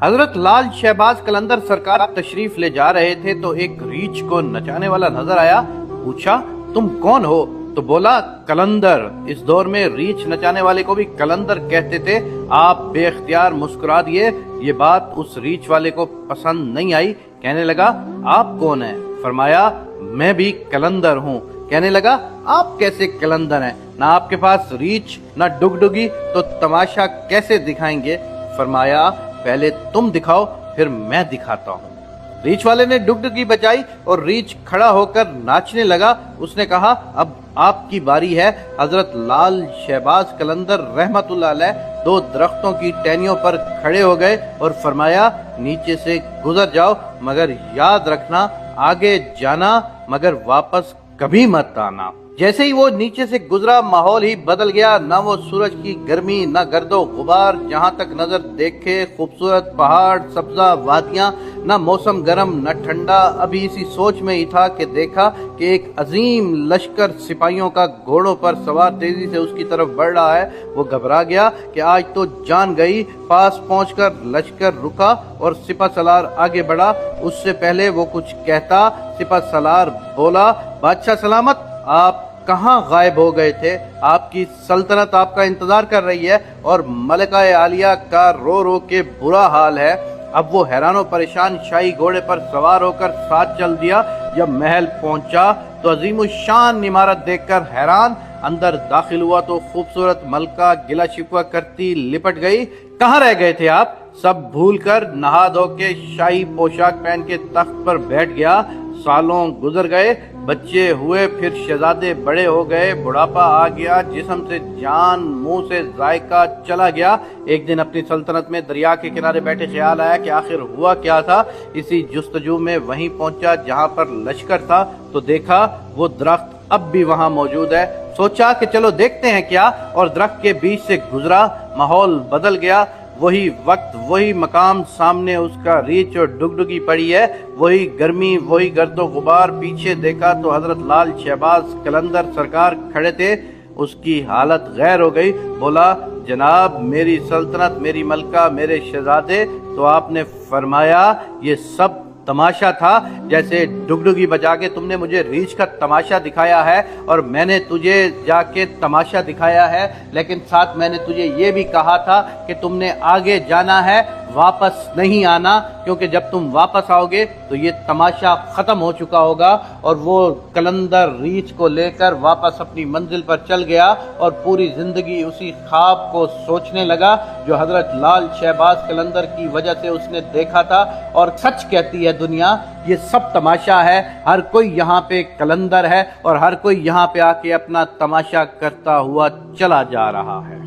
حضرت لال شہباز قلندر سرکار تشریف لے جا رہے تھے تو ایک ریچھ کو نچانے والا نظر آیا۔ پوچھا تم کون ہو؟ تو بولا قلندر۔ اس دور میں ریچھ نچانے والے کو بھی قلندر کہتے تھے۔ آپ بے اختیار مسکرا دیے۔ یہ بات اس ریچھ والے کو پسند نہیں آئی۔ کہنے لگا آپ کون ہیں؟ فرمایا میں بھی قلندر ہوں۔ کہنے لگا آپ کیسے قلندر ہیں؟ نہ آپ کے پاس ریچھ نہ ڈگڈگی، تو تماشا کیسے دکھائیں گے؟ فرمایا پہلے تم دکھاؤ پھر میں دکھاتا ہوں۔ ریچھ والے نے ڈگڈگی بجائی اور ریچھ کھڑا ہو کر ناچنے لگا۔ اس نے کہا اب آپ کی باری ہے۔ حضرت لال شہباز قلندر رحمت اللہ علیہ دو درختوں کی ٹہنیوں پر کھڑے ہو گئے اور فرمایا نیچے سے گزر جاؤ، مگر یاد رکھنا آگے جانا مگر واپس کبھی مت آنا۔ جیسے ہی وہ نیچے سے گزرا ماحول ہی بدل گیا۔ نہ وہ سورج کی گرمی نہ گرد و غبار، جہاں تک نظر دیکھے خوبصورت پہاڑ، سبزہ وادیاں، نہ موسم گرم نہ ٹھنڈا۔ ابھی اسی سوچ میں ہی تھا کہ دیکھا کہ ایک عظیم لشکر سپاہیوں کا گھوڑوں پر سوار تیزی سے اس کی طرف بڑھ رہا ہے۔ وہ گھبرا گیا کہ آج تو جان گئی۔ پاس پہنچ کر لشکر رکا اور سپہ سالار آگے بڑھا۔ اس سے پہلے وہ کچھ کہتا سپہ سالار بولا بادشاہ سلامت، آپ کہاں غائب ہو گئے تھے؟ آپ کی سلطنت آپ کا انتظار کر رہی ہے اور ملکہ عالیہ کا رو رو کے برا حال ہے۔ اب وہ حیران و پریشان شاہی گھوڑے پر سوار ہو کر ساتھ چل دیا۔ جب محل پہنچا تو عظیم الشان عمارت دیکھ کر حیران، اندر داخل ہوا تو خوبصورت ملکہ گلا شکوہ کرتی لپٹ گئی۔ کہاں رہ گئے تھے آپ؟ سب بھول کر نہا دھو کے شاہی پوشاک پہن کے تخت پر بیٹھ گیا۔ سالوں گزر گئے، بچے ہوئے، پھر شہزادے بڑے ہو گئے، بڑھاپا آ گیا، جسم سے جان، منہ سے ذائقہ چلا گیا۔ ایک دن اپنی سلطنت میں دریا کے کنارے بیٹھے خیال آیا کہ آخر ہوا کیا تھا۔ اسی جستجو میں وہیں پہنچا جہاں پر لشکر تھا تو دیکھا وہ درخت اب بھی وہاں موجود ہے۔ سوچا کہ چلو دیکھتے ہیں کیا، اور درخت کے بیچ سے گزرا۔ ماحول بدل گیا۔ وہی وقت وہی مقام، سامنے اس کا ریچھ اور ڈگڈگی پڑی ہے، وہی گرمی وہی گرد و غبار۔ پیچھے دیکھا تو حضرت لال شہباز قلندر سرکار کھڑے تھے۔ اس کی حالت غیر ہو گئی۔ بولا جناب میری سلطنت، میری ملکہ، میرے شہزادے۔ تو آپ نے فرمایا یہ سب تماشا تھا، جیسے ڈگڈگی بجا کے تم نے مجھے ریچھ کا تماشا دکھایا ہے اور میں نے تجھے جا کے تماشا دکھایا ہے، لیکن ساتھ میں نے تجھے یہ بھی کہا تھا کہ تم نے آگے جانا ہے، واپس نہیں آنا، کیونکہ جب تم واپس آؤ گے تو یہ تماشا ختم ہو چکا ہوگا۔ اور وہ قلندر ریچھ کو لے کر واپس اپنی منزل پر چل گیا اور پوری زندگی اسی خواب کو سوچنے لگا جو حضرت لال شہباز قلندر کی وجہ سے اس نے دیکھا تھا۔ اور سچ کہتی ہے دنیا، یہ سب تماشا ہے۔ ہر کوئی یہاں پہ قلندر ہے اور ہر کوئی یہاں پہ آ کے اپنا تماشا کرتا ہوا چلا جا رہا ہے۔